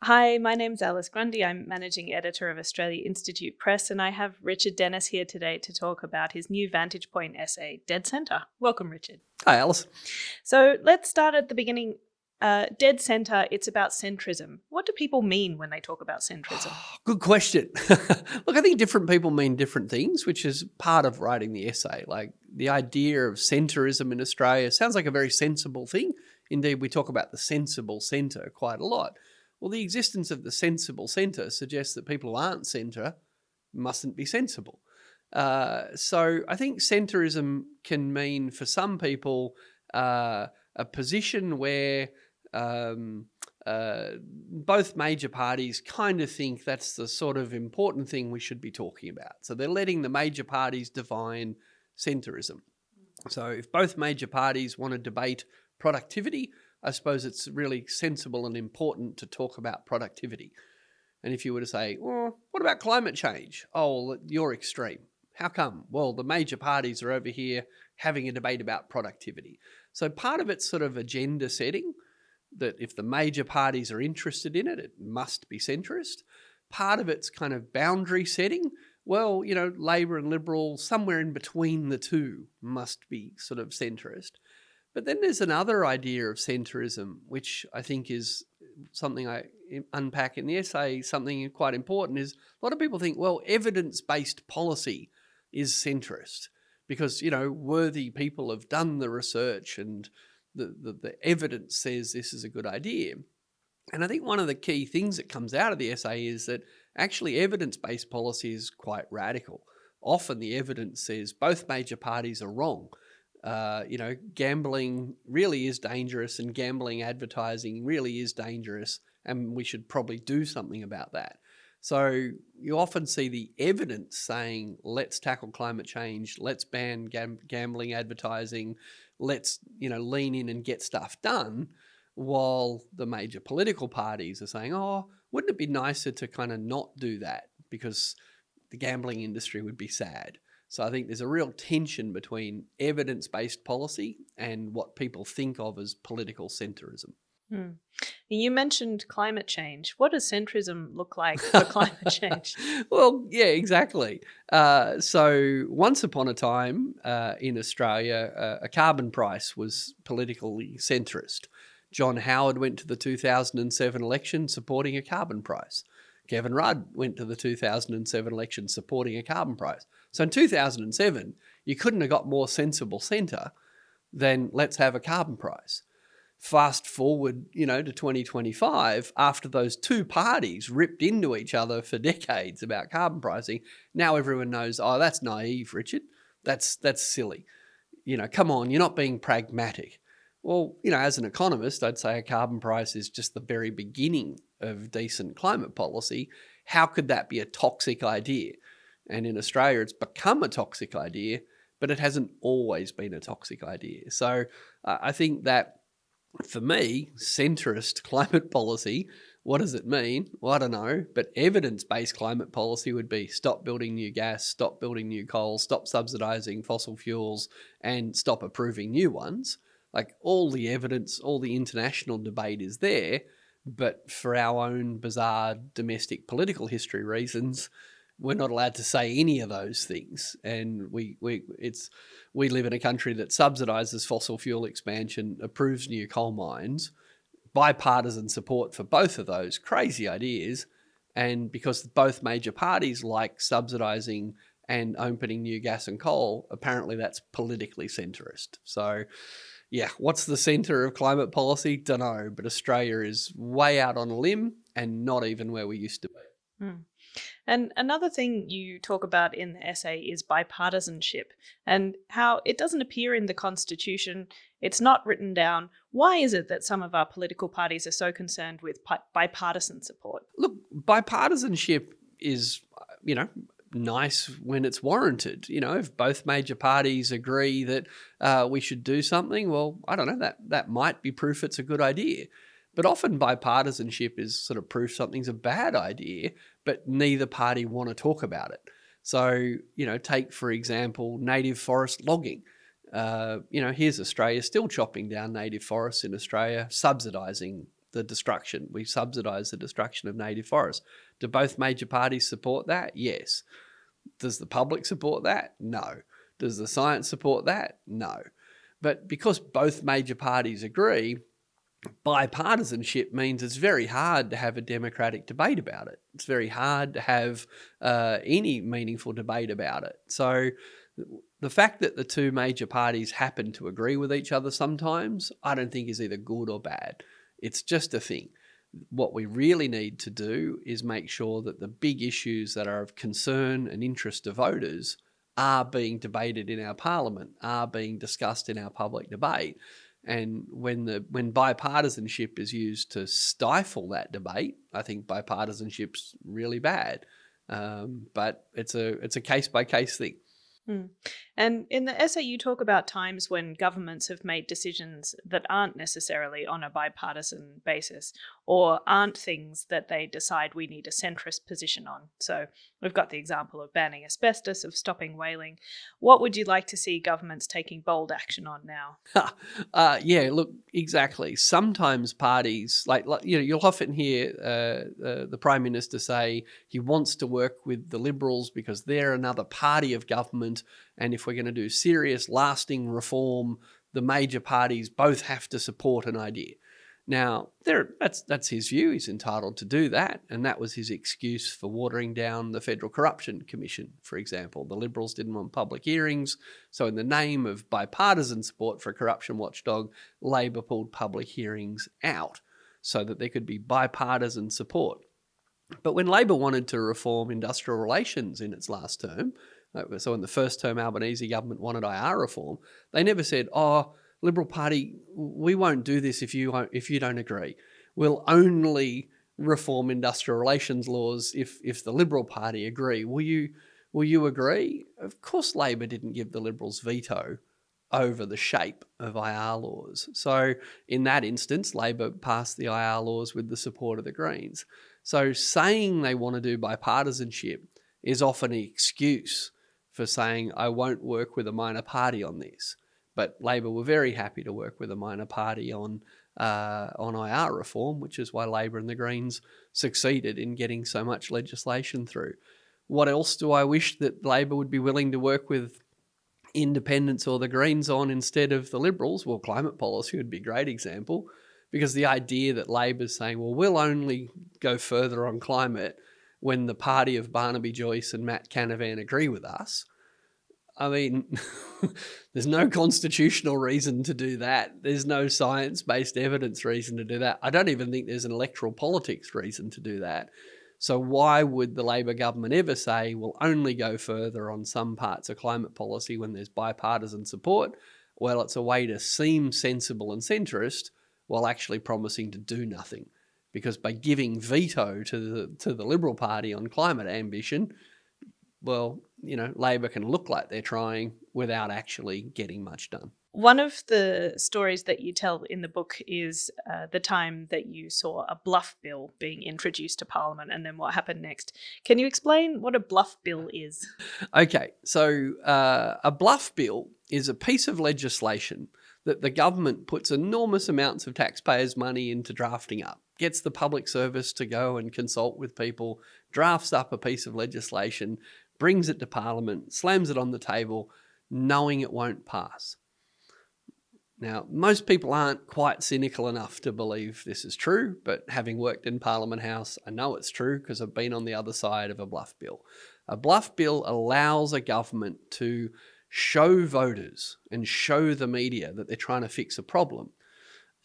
Hi, my name's Alice Grundy. I'm managing editor of Australia Institute Press, and I have Richard Dennis here today to talk about his new Vantage Point essay, Dead Centre. Welcome, Richard. Hi, Alice. So let's start at the beginning. Dead centre, it's about centrism. What do people mean when they talk about centrism? Good question. Look, I think different people mean different things, which is part of writing the essay. Like the idea of centrism in Australia sounds like a very sensible thing. Indeed, we talk about the sensible centre quite a lot. Well, the existence of the sensible centre suggests that people who aren't centre mustn't be sensible. So I think centrism can mean for some people a position where both major parties kind of think that's the sort of important thing we should be talking about. So they're letting the major parties define centrism. So if both major parties want to debate productivity, I suppose it's really sensible and important to talk about productivity. And if you were to say, well, what about climate change? Oh, you're extreme. How come? Well, the major parties are over here having a debate about productivity. So part of it's sort of agenda setting, that if the major parties are interested in it, it must be centrist. Part of it's kind of boundary setting. Well, you know, Labor and Liberal, somewhere in between the two must be sort of centrist. But then there's another idea of centrism, which I think is something I unpack in the essay. Something quite important is a lot of people think, well, evidence-based policy is centrist because, you know, worthy people have done the research and the evidence says this is a good idea. And I think one of the key things that comes out of the essay is that actually evidence-based policy is quite radical. Often the evidence says both major parties are wrong. Gambling really is dangerous and gambling advertising really is dangerous, and we should probably do something about that. So you often see the evidence saying, let's tackle climate change, let's ban gambling advertising, let's, lean in and get stuff done, while the major political parties are saying, oh, wouldn't it be nicer to kind of not do that because the gambling industry would be sad. So I think there's a real tension between evidence-based policy and what people think of as political centrism. You mentioned climate change. What does centrism look like for climate change? Well, yeah, exactly. So once upon a time in Australia, a carbon price was politically centrist. John Howard went to the 2007 election supporting a carbon price. Kevin Rudd went to the 2007 election supporting a carbon price. So in 2007, you couldn't have got more sensible centre than let's have a carbon price. Fast forward, to 2025, after those two parties ripped into each other for decades about carbon pricing, now everyone knows, oh, that's naive, Richard. That's silly. Come on, you're not being pragmatic. Well, as an economist, I'd say a carbon price is just the very beginning of decent climate policy. How could that be a toxic idea? And in Australia, it's become a toxic idea, but it hasn't always been a toxic idea. So I think that for me, centrist climate policy, what does it mean? Well, I don't know, but evidence-based climate policy would be stop building new gas, stop building new coal, stop subsidising fossil fuels, and stop approving new ones. Like all the evidence, all the international debate is there, but for our own bizarre domestic political history reasons, we're not allowed to say any of those things. And we live in a country that subsidises fossil fuel expansion, approves new coal mines, bipartisan support for both of those crazy ideas. And because both major parties like subsidising and opening new gas and coal, apparently that's politically centrist. So yeah, what's the centre of climate policy? Dunno, but Australia is way out on a limb and not even where we used to be. And another thing you talk about in the essay is bipartisanship and how it doesn't appear in the Constitution. It's not written down. Why is it that some of our political parties are so concerned with bipartisan support? Look, bipartisanship is, nice when it's warranted. If both major parties agree that we should do something, well, I don't know, that might be proof it's a good idea. But often bipartisanship is sort of proof something's a bad idea, but neither party want to talk about it. So, take, for example, native forest logging. Here's Australia still chopping down native forests in Australia, subsidising the destruction. We subsidise the destruction of native forests. Do both major parties support that? Yes. Does the public support that? No. Does the science support that? No. But because both major parties agree, bipartisanship means it's very hard to have a democratic debate about it. It's very hard to have any meaningful debate about it. So the fact that the two major parties happen to agree with each other sometimes, I don't think is either good or bad. It's just a thing. What we really need to do is make sure that the big issues that are of concern and interest to voters are being debated in our parliament, are being discussed in our public debate. And when bipartisanship is used to stifle that debate, I think bipartisanship's really bad. But it's a case-by-case thing. Mm. And in the essay, you talk about times when governments have made decisions that aren't necessarily on a bipartisan basis, or aren't things that they decide we need a centrist position on. So we've got the example of banning asbestos, of stopping whaling. What would you like to see governments taking bold action on now? Yeah, look, exactly. Sometimes parties, like you'll often hear the Prime Minister say he wants to work with the Liberals because they're another party of government, and if we're going to do serious, lasting reform, the major parties both have to support an idea. Now, that's his view. He's entitled to do that, and that was his excuse for watering down the Federal Corruption Commission, for example. The Liberals didn't want public hearings, so in the name of bipartisan support for a corruption watchdog, Labor pulled public hearings out so that there could be bipartisan support. But when Labor wanted to reform industrial relations in its last term, so in the first term Albanese government wanted IR reform, they never said, Liberal Party, we won't do this if you don't agree. We'll only reform industrial relations laws if the Liberal Party agree. Will you agree? Of course Labor didn't give the Liberals veto over the shape of IR laws. So in that instance, Labor passed the IR laws with the support of the Greens. So saying they want to do bipartisanship is often an excuse for saying, I won't work with a minor party on this. But Labor were very happy to work with a minor party on IR reform, which is why Labor and the Greens succeeded in getting so much legislation through. What else do I wish that Labor would be willing to work with independents or the Greens on instead of the Liberals? Well, climate policy would be a great example, because the idea that Labor's saying, well, we'll only go further on climate when the party of Barnaby Joyce and Matt Canavan agree with us. I mean, there's no constitutional reason to do that. There's no science-based evidence reason to do that. I don't even think there's an electoral politics reason to do that. So why would the Labor government ever say we'll only go further on some parts of climate policy when there's bipartisan support? Well, it's a way to seem sensible and centrist while actually promising to do nothing. Because by giving veto to the Liberal Party on climate ambition, well, Labor can look like they're trying without actually getting much done. One of the stories that you tell in the book is the time that you saw a Bluff bill being introduced to Parliament and then what happened next. Can you explain what a Bluff bill is? Okay, so a Bluff bill is a piece of legislation that the government puts enormous amounts of taxpayers' money into drafting up, gets the public service to go and consult with people, drafts up a piece of legislation, brings it to Parliament, slams it on the table, knowing it won't pass. Now, most people aren't quite cynical enough to believe this is true, but having worked in Parliament House, I know it's true because I've been on the other side of a Bluff bill. A Bluff bill allows a government to show voters and show the media that they're trying to fix a problem,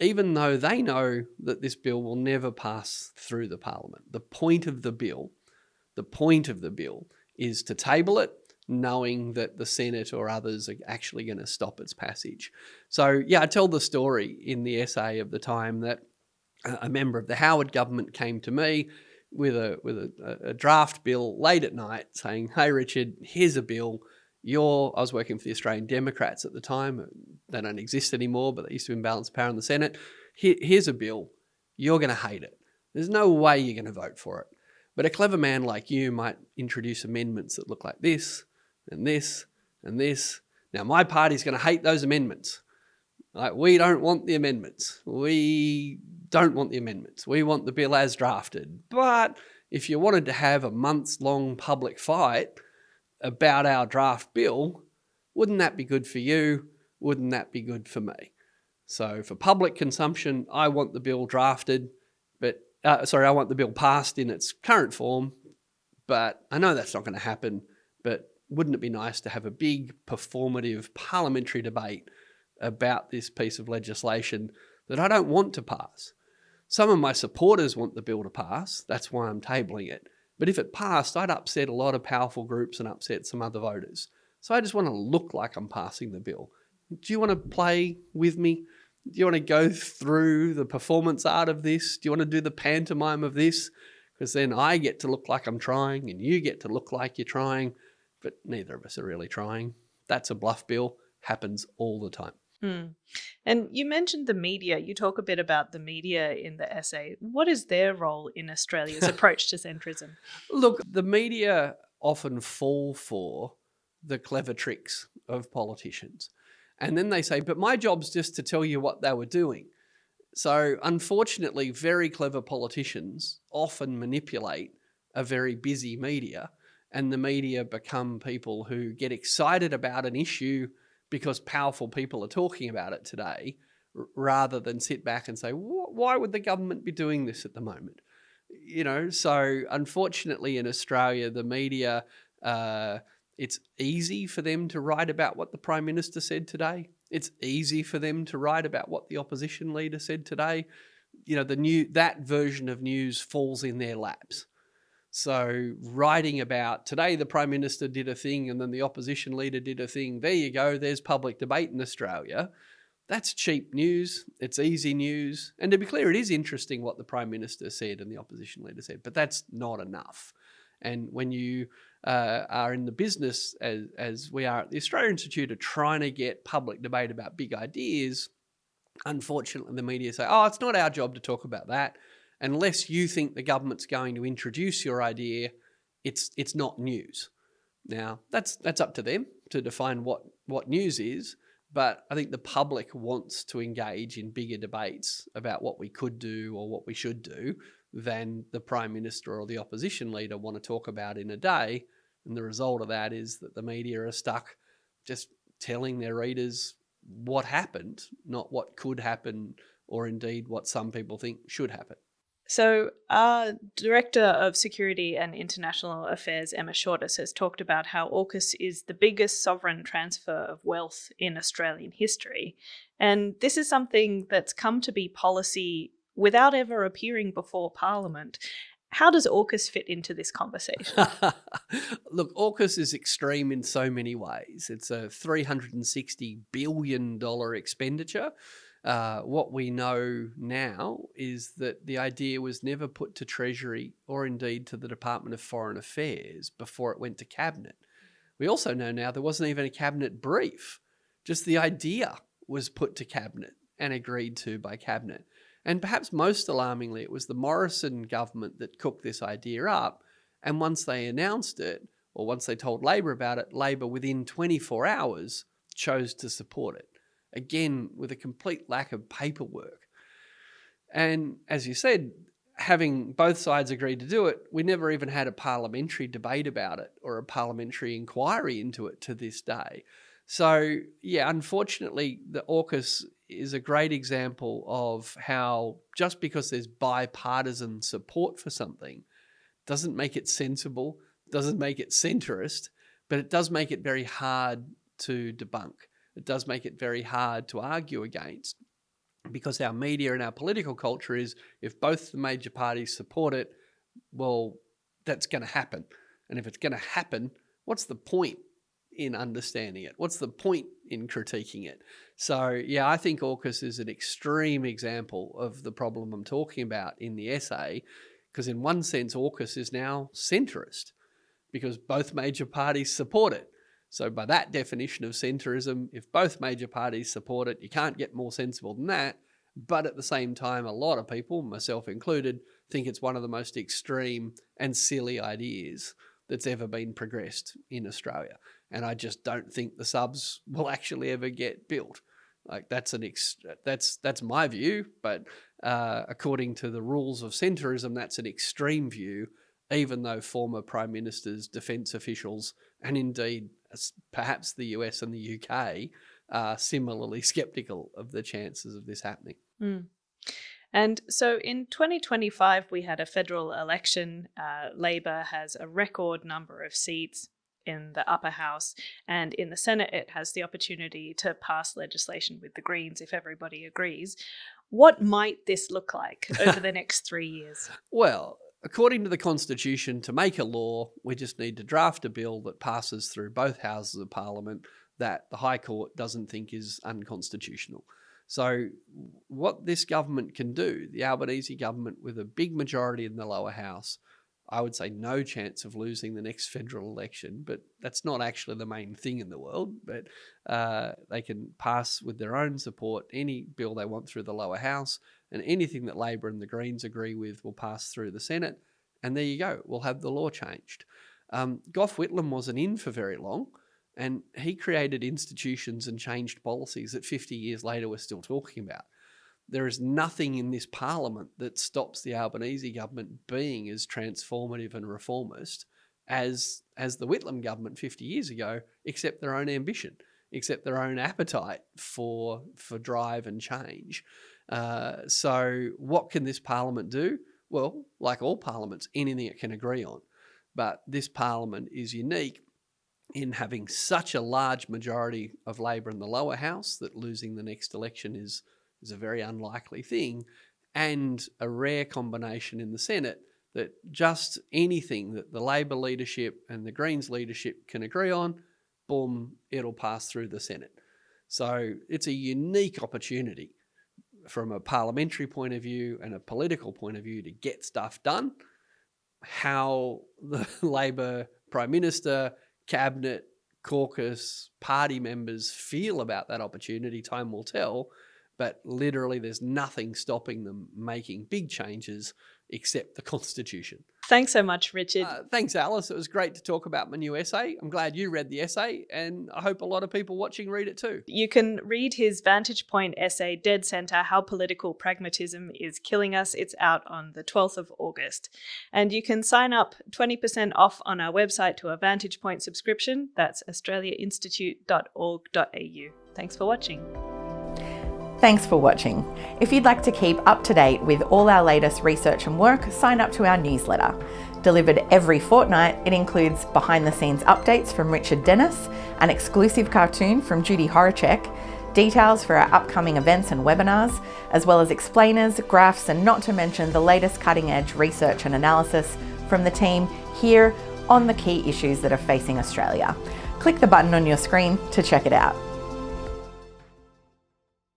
even though they know that this bill will never pass through the Parliament. The point of the bill is to table it, knowing that the Senate or others are actually going to stop its passage. So, I tell the story in the essay of the time that a member of the Howard government came to me with a draft bill late at night saying, hey, Richard, here's a bill. I was working for the Australian Democrats at the time. They don't exist anymore, but they used to imbalance power in the Senate. Here's a bill. You're going to hate it. There's no way you're going to vote for it. But a clever man like you might introduce amendments that look like this and this and this. Now, my party's going to hate those amendments. Like, we don't want the amendments. We don't want the amendments. We want the bill as drafted. But if you wanted to have a months-long public fight about our draft bill, wouldn't that be good for you? Wouldn't that be good for me? So for public consumption, I want the bill drafted, but I want the bill passed in its current form, but I know that's not going to happen. But wouldn't it be nice to have a big performative parliamentary debate about this piece of legislation that I don't want to pass? Some of my supporters want the bill to pass. That's why I'm tabling it. But if it passed, I'd upset a lot of powerful groups and upset some other voters. So I just want to look like I'm passing the bill. Do you want to play with me? Do you want to go through the performance art of this? Do you want to do the pantomime of this? Because then I get to look like I'm trying and you get to look like you're trying, but neither of us are really trying. That's a bluff bill. Happens all the time. And you mentioned the media. You talk a bit about the media in the essay. What is their role in Australia's approach to centrism? Look, the media often fall for the clever tricks of politicians. And then they say, but my job's just to tell you what they were doing. So unfortunately, very clever politicians often manipulate a very busy media, and the media become people who get excited about an issue because powerful people are talking about it today, rather than sit back and say, why would the government be doing this at the moment? So unfortunately in Australia, the media, it's easy for them to write about what the Prime Minister said today. It's easy for them to write about what the opposition leader said today. That version of news falls in their laps. So writing about today the Prime Minister did a thing and then the opposition leader did a thing, there you go, there's public debate in Australia. That's cheap news. It's easy news. And to be clear, it is interesting what the Prime Minister said and the opposition leader said, but that's not enough. And when you are in the business, as we are at the Australia Institute, of trying to get public debate about big ideas, unfortunately the media say, it's not our job to talk about that. Unless you think the government's going to introduce your idea, it's not news. Now, that's up to them to define what news is, but I think the public wants to engage in bigger debates about what we could do or what we should do than the Prime Minister or the opposition leader want to talk about in a day. And the result of that is that the media are stuck just telling their readers what happened, not what could happen or indeed what some people think should happen. So our Director of Security and International Affairs, Emma Shortis, has talked about how Orcus is the biggest sovereign transfer of wealth in Australian history. And this is something that's come to be policy without ever appearing before Parliament. How does Orcus fit into this conversation? Look, Orcus is extreme in so many ways. It's a $360 billion expenditure. What we know now is that the idea was never put to Treasury or indeed to the Department of Foreign Affairs before it went to Cabinet. We also know now there wasn't even a Cabinet brief. Just the idea was put to Cabinet and agreed to by Cabinet. And perhaps most alarmingly, it was the Morrison government that cooked this idea up. And once they announced it, or once they told Labor about it, Labor within 24 hours chose to support it. Again, with a complete lack of paperwork. And as you said, having both sides agreed to do it, we never even had a parliamentary debate about it or a parliamentary inquiry into it to this day. So, yeah, unfortunately, the Orcus is a great example of how just because there's bipartisan support for something doesn't make it sensible, doesn't make it centrist, but it does make it very hard to debunk. It does make it very hard to argue against, because our media and our political culture is, if both the major parties support it, well, that's going to happen. And if it's going to happen, what's the point in understanding it? What's the point in critiquing it? So, yeah, I think Orcus is an extreme example of the problem I'm talking about in the essay, because in one sense, Orcus is now centrist, because both major parties support it. So by that definition of centrism, if both major parties support it, you can't get more sensible than that. But at the same time, a lot of people, myself included, think it's one of the most extreme and silly ideas that's ever been progressed in Australia. And I just don't think the subs will actually ever get built. Like that's my view, but according to the rules of centrism, that's an extreme view, even though former prime ministers, defence officials, and indeed perhaps the US and the UK are similarly sceptical of the chances of this happening. Mm. And so in 2025, we had a federal election. Labor has a record number of seats in the upper house, and in the Senate, it has the opportunity to pass legislation with the Greens if everybody agrees. What might this look like over the next 3 years? Well, according to the Constitution, to make a law, we just need to draft a bill that passes through both houses of Parliament that the High Court doesn't think is unconstitutional. So what this government can do, the Albanese government with a big majority in the lower house, I would say no chance of losing the next federal election, but that's not actually the main thing in the world. But they can pass with their own support any bill they want through the lower house, and anything that Labor and the Greens agree with will pass through the Senate. And there you go, we'll have the law changed. Gough Whitlam wasn't in for very long, and he created institutions and changed policies that 50 years later we're still talking about. There is nothing in this parliament that stops the Albanese government being as transformative and reformist as the Whitlam government 50 years ago, except their own ambition, except their own appetite for drive and change. So what can this parliament do? Well, like all parliaments, anything it can agree on. But this parliament is unique in having such a large majority of Labor in the lower house that losing the next election is a very unlikely thing, and a rare combination in the Senate that just anything that the Labor leadership and the Greens leadership can agree on, boom, it'll pass through the Senate. So it's a unique opportunity from a parliamentary point of view and a political point of view to get stuff done. How the Labor Prime Minister, Cabinet, caucus, party members feel about that opportunity, time will tell. But literally there's nothing stopping them making big changes except the Constitution. Thanks so much, Richard. Thanks, Alice. It was great to talk about my new essay. I'm glad you read the essay, and I hope a lot of people watching read it too. You can read his Vantage Point essay, Dead Center, How Political Pragmatism is Killing Us. It's out on the 12th of August. And you can sign up 20% off on our website to a Vantage Point subscription. That's australiainstitute.org.au. Thanks for watching. Thanks for watching. If you'd like to keep up to date with all our latest research and work, sign up to our newsletter. Delivered every fortnight, it includes behind-the-scenes updates from Richard Dennis, an exclusive cartoon from Judy Horacek, details for our upcoming events and webinars, as well as explainers, graphs, and not to mention the latest cutting-edge research and analysis from the team here on the key issues that are facing Australia. Click the button on your screen to check it out.